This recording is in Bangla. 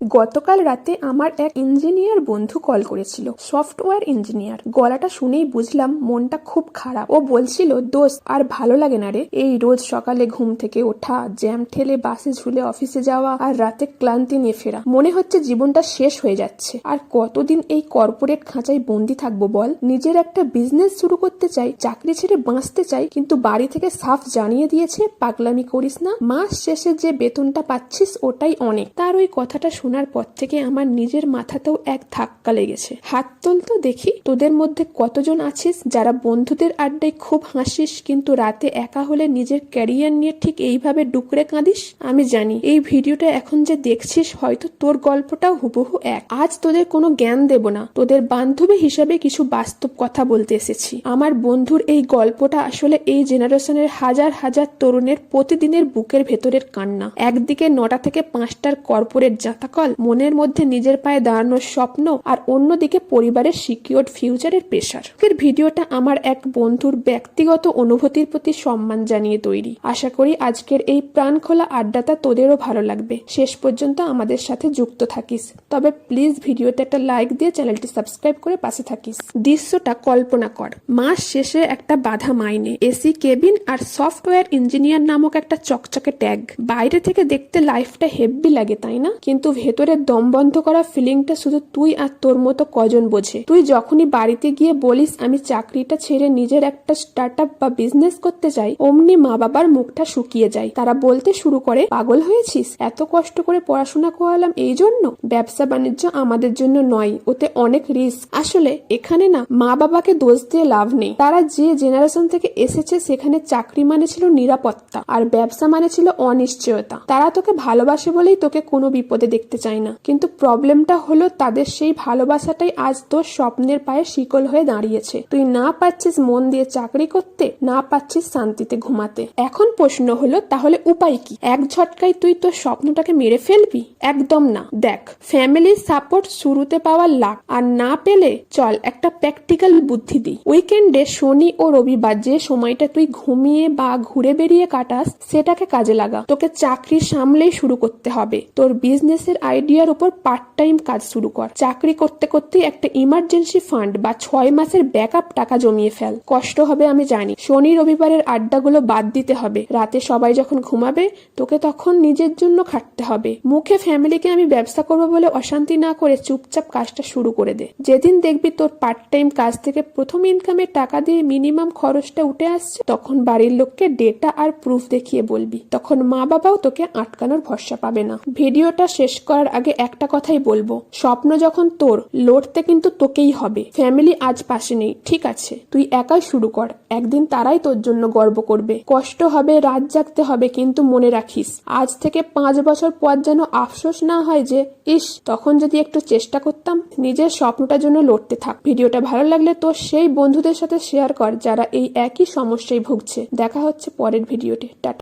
গতকাল রাতে আমার এক ইঞ্জিনিয়ার বন্ধু কল করেছিল, সফটওয়্যার ইঞ্জিনিয়ার। গলাটা শুনেই বুঝলাম মনটা খুব খারাপ। ও বলছিল, দোস্ত আর ভালো লাগে না রে, এই রোজ সকালে ঘুম থেকে ওঠা, জ্যাম ঠেলে বাসে ঝুলে অফিসে যাওয়া, আর রাতে ক্লান্তি নিয়ে ফেরা। মনে হচ্ছে জীবনটা শেষ হয়ে যাচ্ছে। আর কতদিন এই কর্পোরেট খাঁচায় বন্দি থাকবো বল। নিজের একটা বিজনেস শুরু করতে চাই, চাকরি ছেড়ে বাঁচতে চাই, কিন্তু বাড়ি থেকে সাফ জানিয়ে দিয়েছে, পাগলামি করিস না, মাস শেষে যে বেতনটা পাচ্ছিস ওটাই অনেক। তার ওই কথাটা শোনার পর থেকে আমার নিজের মাথাতেও এক ধাক্কা লেগেছে। হাত তোল তো দেখি, তোদের মধ্যে কতজন আছিস যারা বন্ধুদের আড্ডায় খুব হাসিস, কিন্তু রাতে একা হলে নিজের ক্যারিয়ার নিয়ে ঠিক এইভাবে ডুকরে কাঁদিস। আমি জানি এই ভিডিওটা এখন যে দেখছিস হয়তো তোর গল্পটাও হুবহু এক। আজ তোদের কোনো জ্ঞান দেব না, তোদের বান্ধবী হিসাবে কিছু বাস্তব কথা বলতে এসেছি। আমার বন্ধুর এই গল্পটা আসলে এই জেনারেশনের হাজার হাজার তরুণের প্রতিদিনের বুকের ভেতরের কান্না। একদিকে 9টা থেকে 5টার কর্পোরেট জাতাকল, মনের মধ্যে নিজের পায়ে দাঁড়ানোর স্বপ্ন, আর অন্যদিকে পরিবারের সিকিউরড ফিউচারের প্রেশার। এর ভিডিওটা আমার এক বন্ধুর ব্যক্তিগত অনুভূতির প্রতি সম্মান জানিয়ে তৈরি। আশা করি আজকের এই প্রাণখোলা আড্ডাটা তোদেরও ভালো লাগবে। শেষ পর্যন্ত আমাদের সাথে যুক্ত থাকিস। তবে প্লিজ ভিডিওতে একটা লাইক দিয়ে চ্যানেলটি সাবস্ক্রাইব করে পাশে থাকিস। দৃশ্যটা কল্পনা কর, মাস শেষে একটা বাধা মাইনে, এসি কেবিন আর সফটওয়্যার ইঞ্জিনিয়ার নামক একটা চকচকে ট্যাগ। বাইরে থেকে দেখতে লাইফটা হেভি লাগে, তাই না? কিন্তু ভেতরে দম বন্ধ করা ফিলিংটা শুধু তুই আর তোর মতো কজন বোঝে। তুই যখনই বাড়িতে গিয়ে বলিস আমি চাকরিটা ছেড়ে নিজের একটা স্টার্টআপ বা বিজনেস করতে চাই, অমনি মা বাবার মুখটা শুকিয়ে যায়। তারা বলতে শুরু করে, পাগল হয়েছিস, এত কষ্ট করে পড়াশোনা করালাম এই জন্য? ব্যবসা বাণিজ্য আমাদের জন্য নয়, ওতে অনেক রিস্ক। আসলে এখানে না মা বাবাকে দোষ দিয়ে লাভ নেই। তারা যে জেনারেশন থেকে এসেছে সেখানে চাকরি মানে ছিল নিরাপত্তা, আর ব্যবসা মানে ছিল অনিশ্চয়তা। তারা তোকে ভালোবাসে বলেই তোকে কোনো বিপদে দেখতে চায় না, কিন্তু প্রবলেমটা হলো তাদের সেই ভালোবাসাটাই আজ তোর স্বপ্নের পায়ে শিকল হয়ে দাঁড়িয়েছে। তুই না পাচ্ছিস মন দিয়ে চাকরি করতে, না পাচ্ছিস শান্তিতে ঘুমাতে। এখন প্রশ্ন হলো, তাহলে উপায় কি? এক ঝটকায় তুই তোর স্বপ্নটাকে মেরে ফেলবি? একদম না। দেখ, ফ্যামিলির সাপোর্ট শুরুতে পাওয়া লাখ, আর না পেলে চল একটা প্র্যাকটিক্যাল বুদ্ধি দিই। উইকেন্ডে শনি ও রবিবার যে সময়টা তুই ঘুমিয়ে বা ঘুরে বেরিয়ে কাটাস, সেটাকে কাজে লাগা। তোকে চাকরি সামলেই শুরু করতে হবে। তোর বিজনেসের আইডিয়ার উপর পার্ট টাইম কাজ শুরু কর। চাকরি করতে করতেই একটা ইমার্জেন্সি ফান্ড বা 6 মাসের ব্যাকআপ টাকা জমিয়ে ফেল। কষ্ট হবে আমি জানি, শনি রবিবারের আড্ডাগুলো বাদ দিতে হবে। রাতে সবাই যখন ঘুমাবে তোকে তখন নিজের জন্য খাটতে হবে। মুখে ফ্যামিলিকে আমি ব্যবসা করবো বলে অশান্তি না করে চুপচাপ কাজটা শুরু করে দে। যেদিন দেখবি তোর পার্ট টাইম কাজ থেকে প্রথম ইনকামের টাকা দিয়ে মিনিমাম খরচটা উঠে আসছে, তখন বাড়ির লোককে ডেটা আর প্রুফ দেখিয়ে বলবি। তখন মা বাবাও তোকে আটকানোর ভরসা পাবে না। ভিডিওটা শেষ করার আগে একটা কথাই বলবো, স্বপ্ন যখন তোর, লড়তে কিন্তু তোকেই হবে। ফ্যামিলি আজ পাশে নেই, ঠিক আছে, তুই একাই শুরু কর। একদিন তারাই তোর জন্য গর্ব করবে। কষ্ট হবে, রাত জাগতে হবে, কিন্তু মনে রাখিস আজ থেকে 5 বছর পর যেন আফসোস না হয় যে ইস, তখন যদি একটু চেষ্টা করতাম। নিজের স্বপ্নটার জন্য লড়তে থাক। ভিডিওটা ভালো লাগলে তোর সেই বন্ধুদের সাথে শেয়ার কর যারা এই একই সমস্যায় ভুগছে। দেখা হচ্ছে পরের ভিডিওতে। টাটা।